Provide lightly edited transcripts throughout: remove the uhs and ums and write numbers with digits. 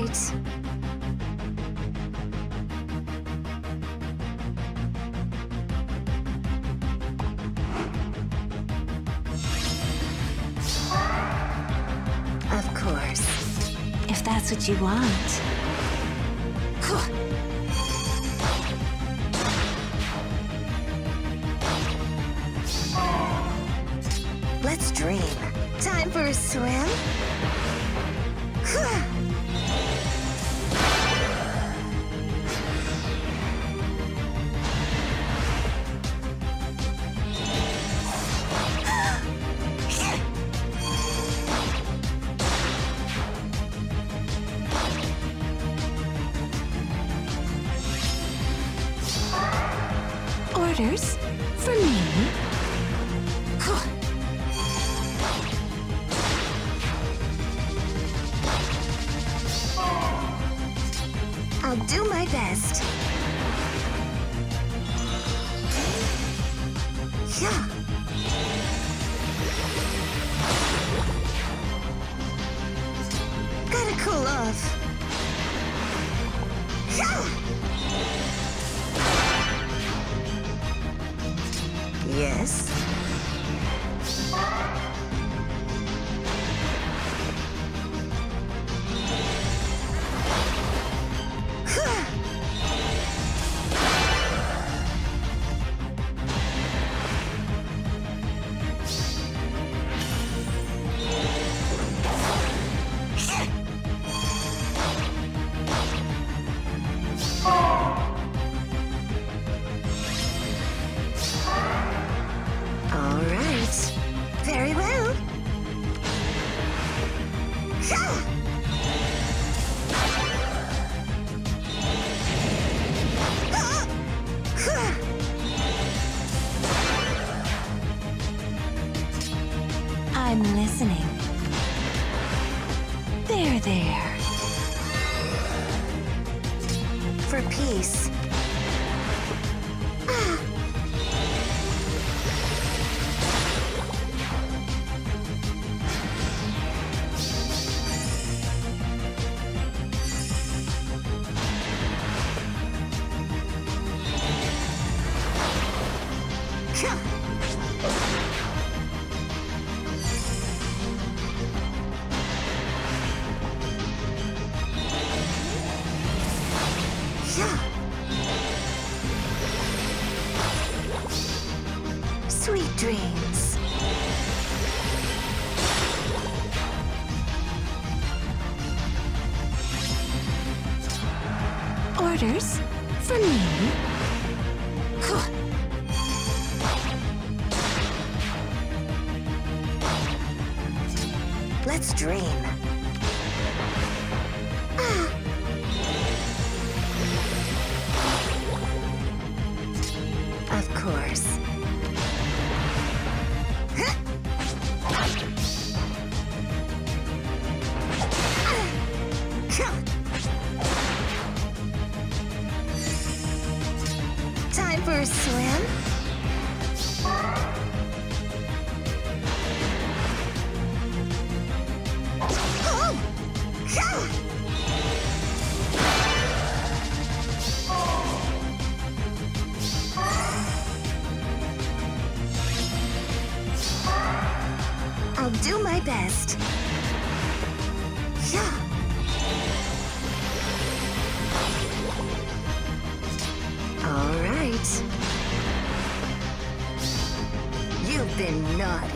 right. Of course. If that's what you want. Let's dream. Time for a swim? Orders for me? I'll do my best. Yeah. Gotta cool off. Yeah. Yes. Very well. I'm listening. There. For peace. Sweet dreams. Orders for me? Let's dream. Of course. Time for a swim? I'll do my best. Yeah. All right. You've been naughty.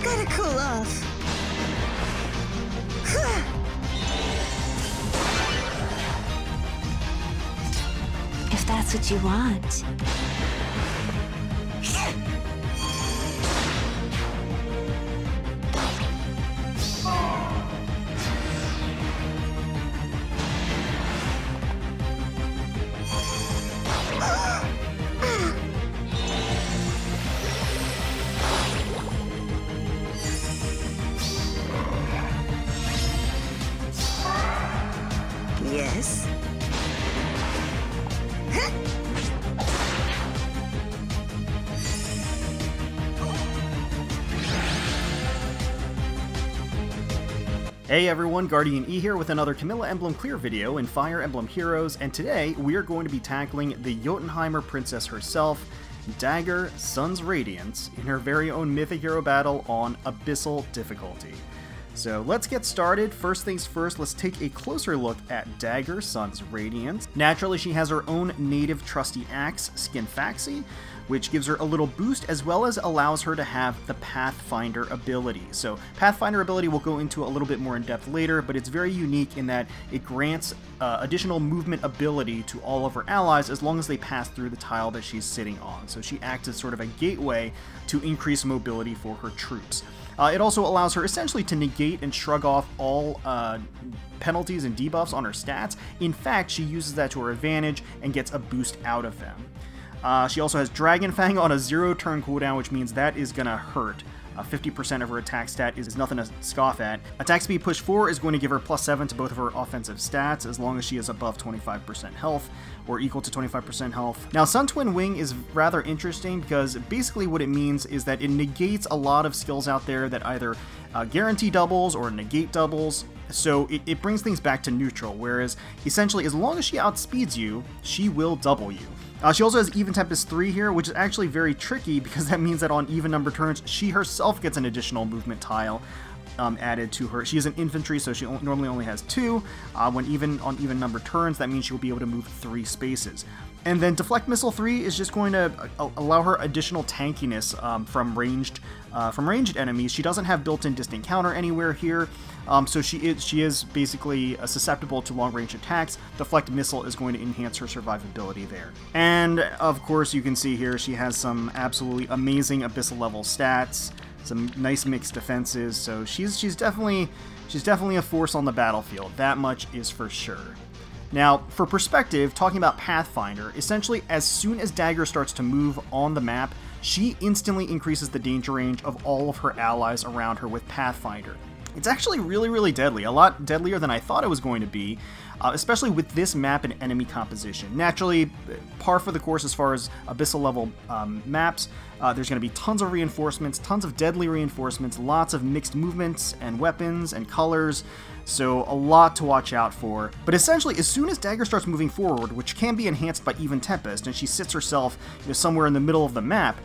Gotta cool off. If that's what you want. Yes. Hey everyone, GuardianE here with another Camilla Emblem Clear video in Fire Emblem Heroes, and today we are going to be tackling the Jötunheimr princess herself, Dagr, Sun's Radiance, in her very own Mythic Hero Battle on Abyssal difficulty. So let's get started. First things first, let's take a closer look at Dagr, Sun's Radiance. Naturally, she has her own native trusty axe, Skinfaxi, which gives her a little boost as well as allows her to have the Pathfinder ability. So Pathfinder ability we'll go into a little bit more in depth later, but it's very unique in that it grants additional movement ability to all of her allies as long as they pass through the tile that she's sitting on. So she acts as sort of a gateway to increase mobility for her troops. It also allows her essentially to negate and shrug off all penalties and debuffs on her stats. In fact, she uses that to her advantage and gets a boost out of them. She also has Dragon Fang on a 0-turn cooldown, which means that is going to hurt. 50% of her attack stat is nothing to scoff at. Attack speed push 4 is going to give her +7 to both of her offensive stats as long as she is above 25% health or equal to 25% health. Now, Sun Twin Wing is rather interesting because basically what it means is that it negates a lot of skills out there that either guarantee doubles or negate doubles. So it brings things back to neutral, whereas essentially as long as she outspeeds you, she will double you. She also has Even Tempest 3 here, which is actually very tricky because that means that on even number turns, she herself gets an additional movement tile added to her. She is an infantry, so she normally only has 2. On even number turns, that means she'll be able to move 3 spaces. And then Deflect Missile 3 is just going to allow her additional tankiness from ranged enemies. She doesn't have built-in distant counter anywhere here, so she is basically susceptible to long-range attacks. Deflect Missile is going to enhance her survivability there. And of course, you can see here she has some absolutely amazing Abyssal level stats, some nice mixed defenses. So she's definitely a force on the battlefield. That much is for sure. Now, for perspective, talking about Pathfinder, essentially as soon as Dagr starts to move on the map, she instantly increases the danger range of all of her allies around her with Pathfinder. It's actually really deadly, a lot deadlier than I thought it was going to be, especially with this map and enemy composition. Naturally, par for the course as far as Abyssal level maps. There's going to be tons of reinforcements, tons of deadly reinforcements, lots of mixed movements and weapons and colors, so a lot to watch out for. But essentially, as soon as Dagr starts moving forward, which can be enhanced by Even Tempest, and she sits herself somewhere in the middle of the map,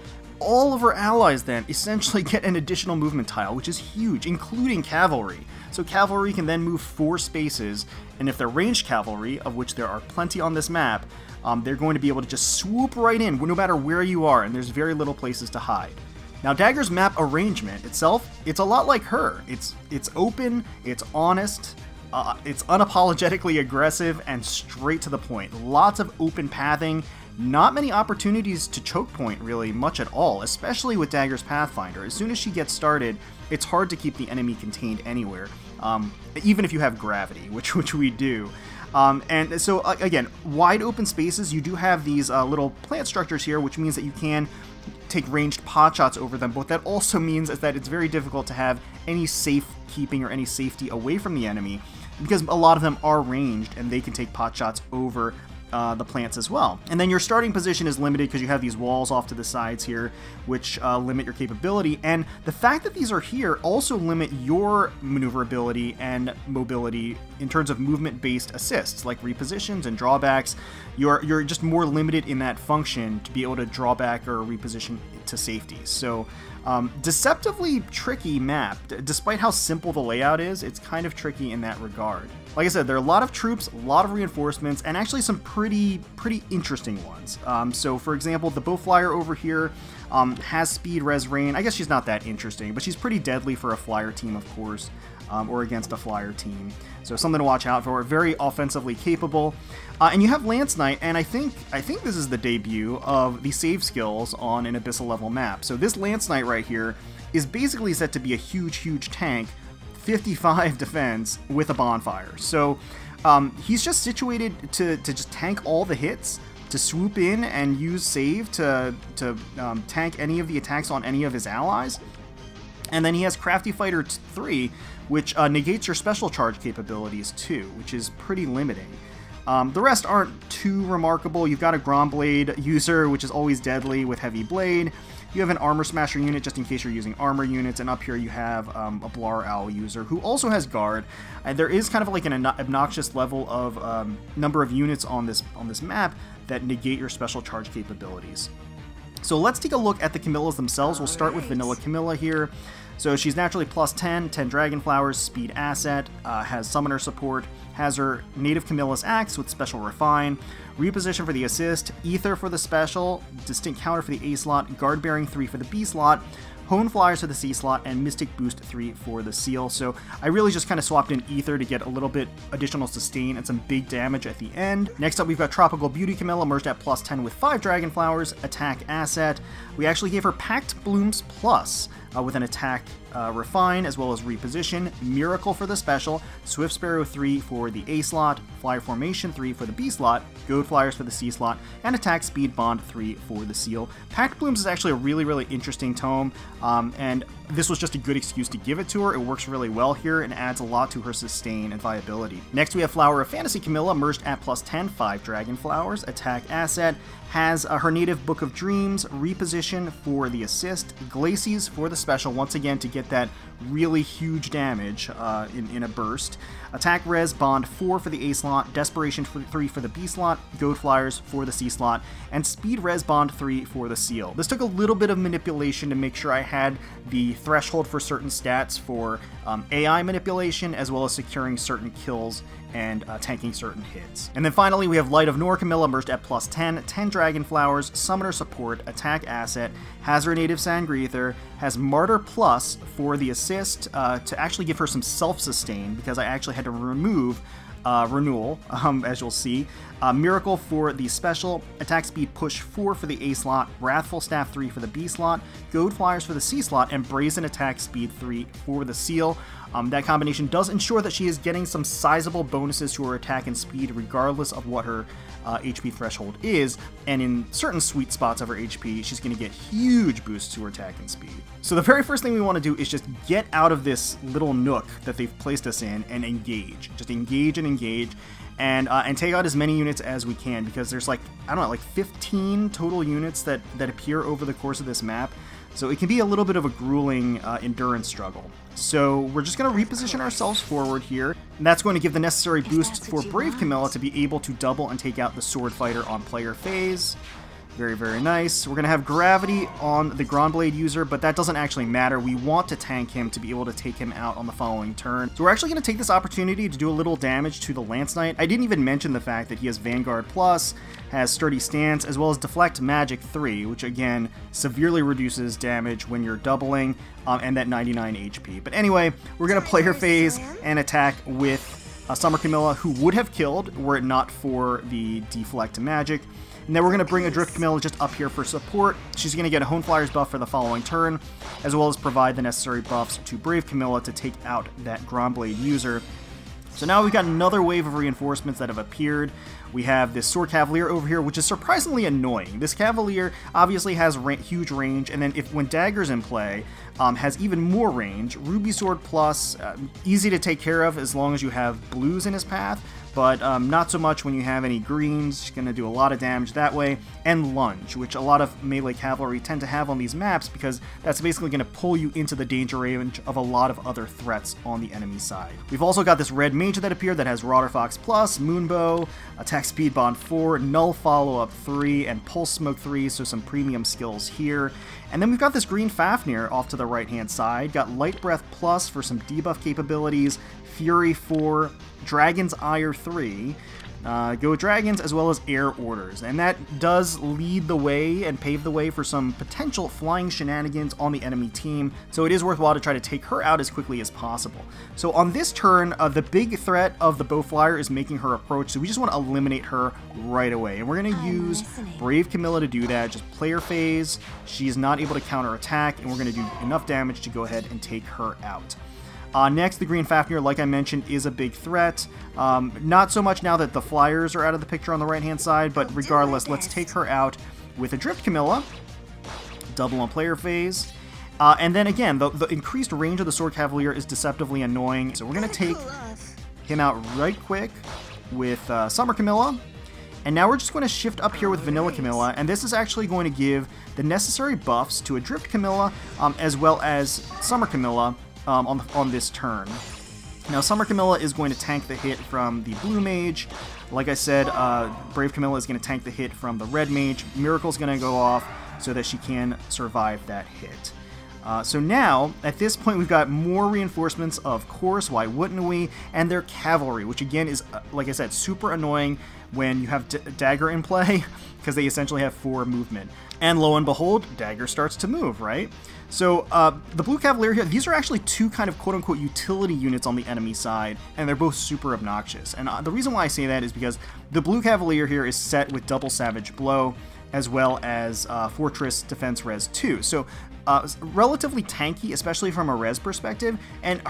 all of her allies then essentially get an additional movement tile, which is huge, including cavalry. So cavalry can then move 4 spaces, and if they're ranged cavalry, of which there are plenty on this map, they're going to be able to just swoop right in no matter where you are, and there's very little places to hide. Now, Dagr's map arrangement itself, it's a lot like her. It's open, it's honest, it's unapologetically aggressive, and straight to the point. Lots of open pathing. Not many opportunities to choke point, really, much at all, especially with Dagr's Pathfinder. As soon as she gets started, it's hard to keep the enemy contained anywhere, even if you have gravity, which we do. And so, again, wide open spaces, you do have these little plant structures here, which means that you can take ranged pot shots over them, but that also means is that it's very difficult to have any safe keeping or any safety away from the enemy, because a lot of them are ranged, and they can take pot shots over the plants as well. And then your starting position is limited because you have these walls off to the sides here, which limit your capability. And the fact that these are here also limit your maneuverability and mobility in terms of movement-based assists, like repositions and drawbacks. You're just more limited in that function to be able to draw back or reposition to safety. So deceptively tricky map. Despite how simple the layout is, it's kind of tricky in that regard. Like I said, there are a lot of troops, a lot of reinforcements, and actually some pretty interesting ones. So for example, the Bowflyer over here has speed, res, rain. I guess she's not that interesting, but she's pretty deadly for a flyer team, of course, or against a flyer team. So something to watch out for. Very offensively capable. And you have Lance Knight, and I think this is the debut of the save skills on an Abyssal level map. So this Lance Knight right here is basically set to be a huge tank, 55 defense with a bonfire. So he's just situated to just tank all the hits, to swoop in and use save to tank any of the attacks on any of his allies. And then he has Crafty Fighter 3, which negates your special charge capabilities too, which is pretty limiting. The rest aren't too remarkable. You've got a Gromblade user, which is always deadly with Heavy Blade. you have an Armor Smasher unit just in case you're using armor units, and up here you have a Blar Owl user who also has guard. And there is kind of like an obnoxious level of number of units on this map that negate your special charge capabilities. So let's take a look at the Camillas themselves. We'll start with Vanilla Camilla here. So she's naturally plus 10 Dragon Flowers, speed asset, has summoner support, has her native Camilla's axe with special refine, reposition for the assist, ether for the special, distinct counter for the A slot, guard bearing 3 for the B slot, Hone Flyers for the C slot, and Mystic Boost 3 for the seal. So I really just kind of swapped in Ether to get a little bit additional sustain and some big damage at the end. Next up, we've got Tropical Beauty Camilla, merged at plus 10 with 5 Dragon Flowers, attack asset. We actually gave her Packed Blooms Plus with an attack refine as well as reposition, Miracle for the special, Swift Sparrow 3 for the A slot, Flyer Formation 3 for the B slot, Goad Flyers for the C slot, and attack speed bond 3 for the seal. Packed Blooms is actually a really interesting tome, and this was just a good excuse to give it to her. It works really well here and adds a lot to her sustain and viability. Next we have Flower of Fantasy Camilla, merged at plus 10, 5 Dragon Flowers, attack asset, has her native Book of Dreams, reposition for the assist, Glacies for the special, once again to get that really huge damage in a burst, attack res bond 4 for the A slot, desperation 3 for the B slot, Goad Flyers for the C slot, and speed res bond 3 for the seal. This took a little bit of manipulation to make sure I had the threshold for certain stats for AI manipulation, as well as securing certain kills and tanking certain hits. And then finally we have Light of Nor Camilla, merged at plus 10, 10 Dragon Flowers, summoner support, attack asset, has her native Sangreether, has Martyr Plus for the assist to actually give her some self-sustain, because I actually had to remove Renewal, as you'll see. Miracle for the special, attack speed push 4 for the A slot, Wrathful Staff 3 for the B slot, Goad Flyers for the C slot, and Brazen attack speed 3 for the seal. That combination does ensure that she is getting some sizable bonuses to her attack and speed regardless of what her HP threshold is, and in certain sweet spots of her HP, she's going to get huge boosts to her attack and speed. So the very first thing we want to do is just get out of this little nook that they've placed us in and engage. Just engage and engage, and take out as many units as we can, because there's like, I don't know, like 15 total units that appear over the course of this map. So it can be a little bit of a grueling endurance struggle. So we're just going to reposition ourselves forward here, and that's going to give the necessary boost for Brave Camilla to be able to double and take out the Sword Fighter on player phase. Very nice. We're going to have Gravity on the Grondblade user, but that doesn't actually matter. We want to tank him to be able to take him out on the following turn. So we're actually going to take this opportunity to do a little damage to the Lance Knight. I didn't even mention the fact that he has Vanguard Plus, has Sturdy Stance, as well as Deflect Magic 3, which again severely reduces damage when you're doubling, and that 99 HP. But anyway, we're going to player phase and attack with Summer Camilla, who would have killed were it not for the Deflect Magic. And then we're going to bring Adrift Camilla just up here for support. She's going to get a Hone Flyers buff for the following turn, as well as provide the necessary buffs to Brave Camilla to take out that Gromblade user. So now we've got another wave of reinforcements that have appeared. We have this Sword Cavalier over here, which is surprisingly annoying. This Cavalier obviously has huge range, and then when Dagger's in play, has even more range. Ruby Sword Plus, easy to take care of as long as you have blues in his path, but not so much when you have any greens. She's going to do a lot of damage that way. And Lunge, which a lot of melee cavalry tend to have on these maps, because that's basically going to pull you into the danger range of a lot of other threats on the enemy side. We've also got this red mage that appeared that has Rotterfox Plus, Moonbow, attack speed bond 4, null follow-up 3, and pulse smoke 3, so some premium skills here. And then we've got this green Fafnir off to the right-hand side. Got Light Breath Plus for some debuff capabilities, Fury 4, Dragon's Ire 3, Go Dragons, as well as Air Orders. And that does lead the way and pave the way for some potential flying shenanigans on the enemy team, so it is worthwhile to try to take her out as quickly as possible. So on this turn, the big threat of the Bowflyer is making her approach, so we just want to eliminate her right away. And we're going to use Brave Camilla to do that. Just player phase, she is not able to counter attack, and we're going to do enough damage to go ahead and take her out. Next, the green Fafnir, like I mentioned, is a big threat. Not so much now that the Flyers are out of the picture on the right-hand side, but regardless, let's take her out with Adrift Camilla. Double on player phase. And then again, the increased range of the Sword Cavalier is deceptively annoying, so we're going to take him out right quick with Summer Camilla. And now we're just going to shift up here with Vanilla Camilla, and this is actually going to give the necessary buffs to Adrift Camilla, as well as Summer Camilla on this turn. Now, Summer Camilla is going to tank the hit from the Blue Mage. Like I said, Brave Camilla is going to tank the hit from the Red Mage. Miracle's going to go off so that she can survive that hit. So now, at this point, we've got more reinforcements, of course, why wouldn't we? And their cavalry, which again is, like I said, super annoying when you have Dagr in play, because they essentially have 4 movement. And lo and behold, Dagr starts to move, right? So the Blue Cavalier here, these are actually 2 kind of quote-unquote utility units on the enemy side, and they're both super obnoxious. And the reason why I say that is because the Blue Cavalier here is set with double Savage Blow, as well as Fortress Defense Res 2. So relatively tanky, especially from a res perspective, and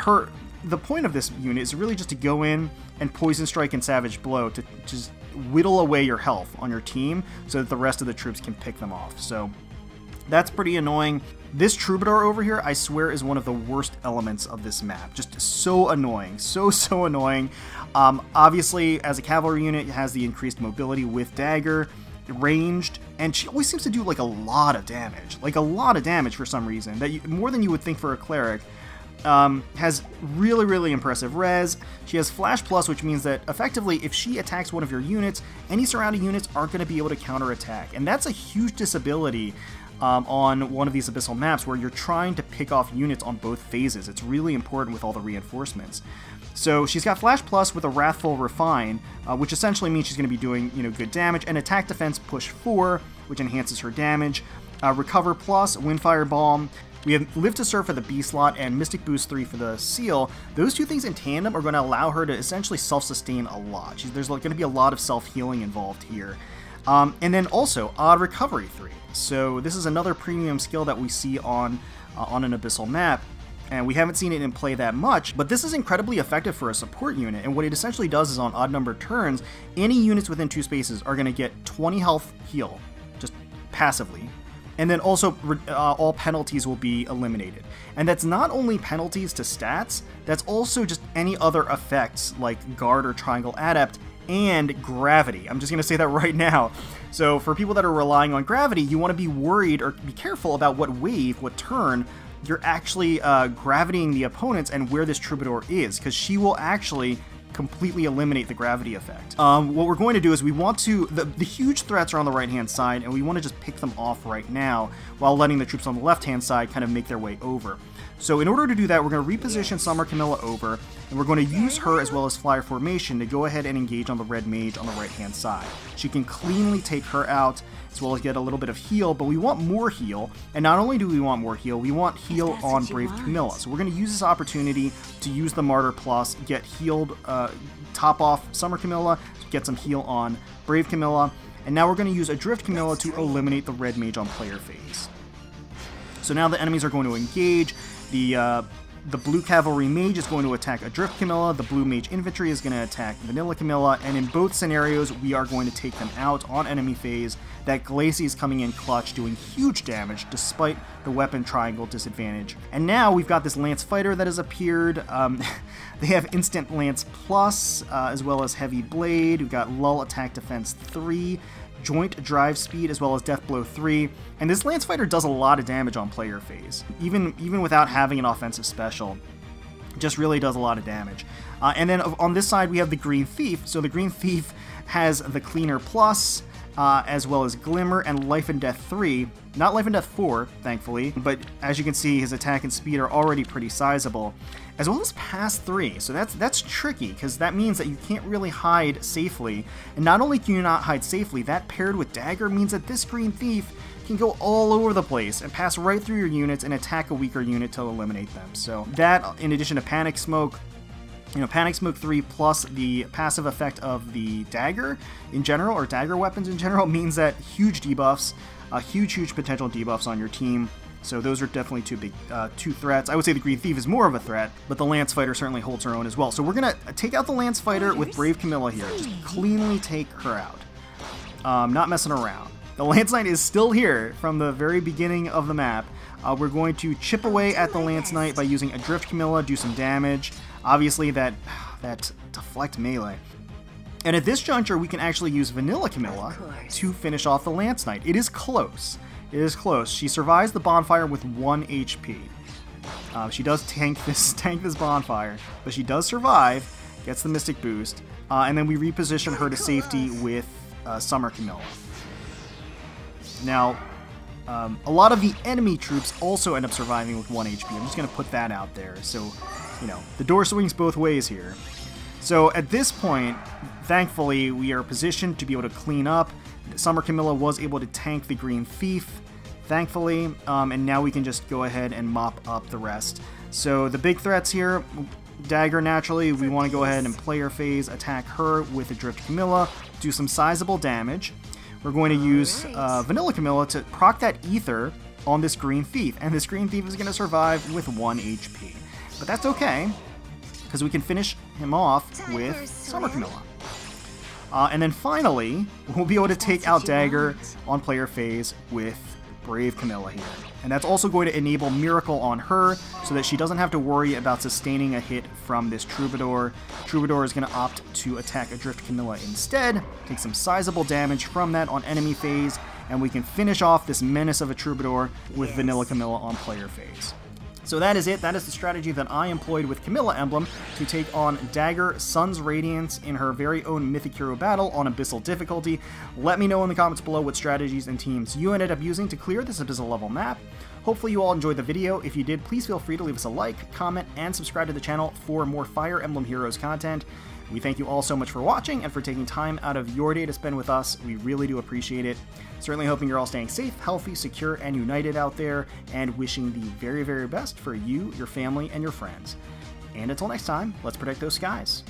the point of this unit is really just to go in and Poison Strike and Savage Blow to just whittle away your health on your team so that the rest of the troops can pick them off. So that's pretty annoying. This Troubadour over here, I swear, is one of the worst elements of this map. Just so annoying. So annoying. Obviously, as a cavalry unit, it has the increased mobility with Dagr, ranged, and she always seems to do like a lot of damage. Like a lot of damage for some reason. More than you would think for a cleric. Has really impressive res. She has Flash Plus, which means that effectively if she attacks one of your units, any surrounding units aren't going to be able to counterattack. And that's a huge disability on one of these Abyssal maps where you're trying to pick off units on both phases. It's really important with all the reinforcements. So she's got Flash Plus with a Wrathful Refine, which essentially means she's going to be doing good damage, and Attack Defense Push 4, which enhances her damage. Recover Plus, Windfire Balm. We have Live to Serve for the B slot and Mystic Boost 3 for the Seal. Those 2 things in tandem are going to allow her to essentially self-sustain a lot. There's going to be a lot of self-healing involved here. And then also Odd Recovery 3. So this is another premium skill that we see on an Abyssal map. And we haven't seen it in play that much, but this is incredibly effective for a support unit, and what it essentially does is on odd numbered turns, any units within 2 spaces are going to get 20 health heal, just passively. And then also, all penalties will be eliminated. And that's not only penalties to stats, that's also just any other effects like Guard or Triangle Adept and Gravity. I'm just going to say that right now. So for people that are relying on Gravity, you want to be worried or be careful about what wave, what turn, you're actually gravitying the opponents and where this Troubadour is, because she will actually completely eliminate the gravity effect. What we're going to do is we want to, the huge threats are on the right hand side, and we want to just pick them off right now while letting the troops on the left hand side kind of make their way over. So in order to do that, we're going to reposition Summer Camilla over, and we're going to use her as well as Flyer Formation to go ahead and engage on the Red Mage on the right hand side. She can cleanly take her out, as well as get a little bit of heal, but we want more heal, and not only do we want more heal, we want heal on Brave Camilla. So we're going to use this opportunity to use the Martyr Plus, get healed, top off Summer Camilla, get some heal on Brave Camilla, and now we're going to use Adrift Camilla to eliminate the Red Mage on player phase. So now the enemies are going to engage. The Blue Cavalry Mage is going to attack Adrift Camilla, the Blue Mage Infantry is going to attack Vanilla Camilla, and in both scenarios, we are going to take them out on enemy phase. That Glacie is coming in clutch, doing huge damage, despite the weapon triangle disadvantage. And now we've got this Lance Fighter that has appeared. They have Instant Lance Plus, as well as Heavy Blade. We've got Lull Attack Defense 3, Joint Drive Speed, as well as Death Blow 3, and this Lance Fighter does a lot of damage on player phase, even without having an offensive special. Just really does a lot of damage. And then on this side we have the Green Thief. So the Green Thief has the Cleaner Plus, as well as Glimmer and Life and Death 3. Not Life and Death 4, thankfully, but as you can see, his attack and speed are already pretty sizable, as well as Pass 3. So that's tricky, because that means that you can't really hide safely. And not only can you not hide safely, that paired with Dagr means that this Green Thief can go all over the place and pass right through your units and attack a weaker unit to eliminate them. So that, in addition to Panic Smoke, Panic Smoke 3 plus the passive effect of the Dagr in general, or Dagr weapons in general, means that huge debuffs, huge potential debuffs on your team. So those are definitely two threats. I would say the Green Thief is more of a threat, but the Lance Fighter certainly holds her own as well. So we're going to take out the Lance Fighter with Brave Camilla here. Just cleanly take her out. Not messing around. The Lance Knight is still here from the very beginning of the map. We're going to chip away at the Lance Knight by using Adrift Camilla, do some damage. Obviously that deflect melee. And at this juncture, we can actually use Vanilla Camilla to finish off the Lance Knight. It is close. It is close. She survives the bonfire with 1 HP. She does tank this bonfire, but she does survive, gets the Mystic boost, and then we reposition her to safety with Summer Camilla. Now, a lot of the enemy troops also end up surviving with 1 HP. I'm just going to put that out there. So, you know, the door swings both ways here. So at this point, thankfully, we are positioned to be able to clean up. Summer Camilla was able to tank the Green Thief, thankfully, and now we can just go ahead and mop up the rest. So the big threats here, Dagr naturally, we want to go ahead and player phase, attack her with Adrift Camilla, do some sizable damage. We're going to use Vanilla Camilla to proc that Ether on this Green Thief, and this Green Thief is going to survive with 1 HP. But that's okay, because we can finish him off with Summer Camilla. And then finally, we'll be able to take out Dagr on player phase with Brave Camilla here. And that's also going to enable Miracle on her, so that she doesn't have to worry about sustaining a hit from this Troubadour. Troubadour is going to opt to attack Adrift Camilla instead, take some sizable damage from that on enemy phase, and we can finish off this menace of a Troubadour with Vanilla Camilla on player phase. So that is it. That is the strategy that I employed with Camilla Emblem to take on Dagr Sun's Radiance in her very own Mythic Hero Battle on Abyssal difficulty. Let me know in the comments below what strategies and teams you ended up using to clear this Abyssal level map. Hopefully you all enjoyed the video. If you did, please feel free to leave us a like, comment, and subscribe to the channel for more Fire Emblem Heroes content. We thank you all so much for watching and for taking time out of your day to spend with us. We really do appreciate it. Certainly hoping you're all staying safe, healthy, secure, and united out there, and wishing the very, very best for you, your family, and your friends. And until next time, let's protect those skies.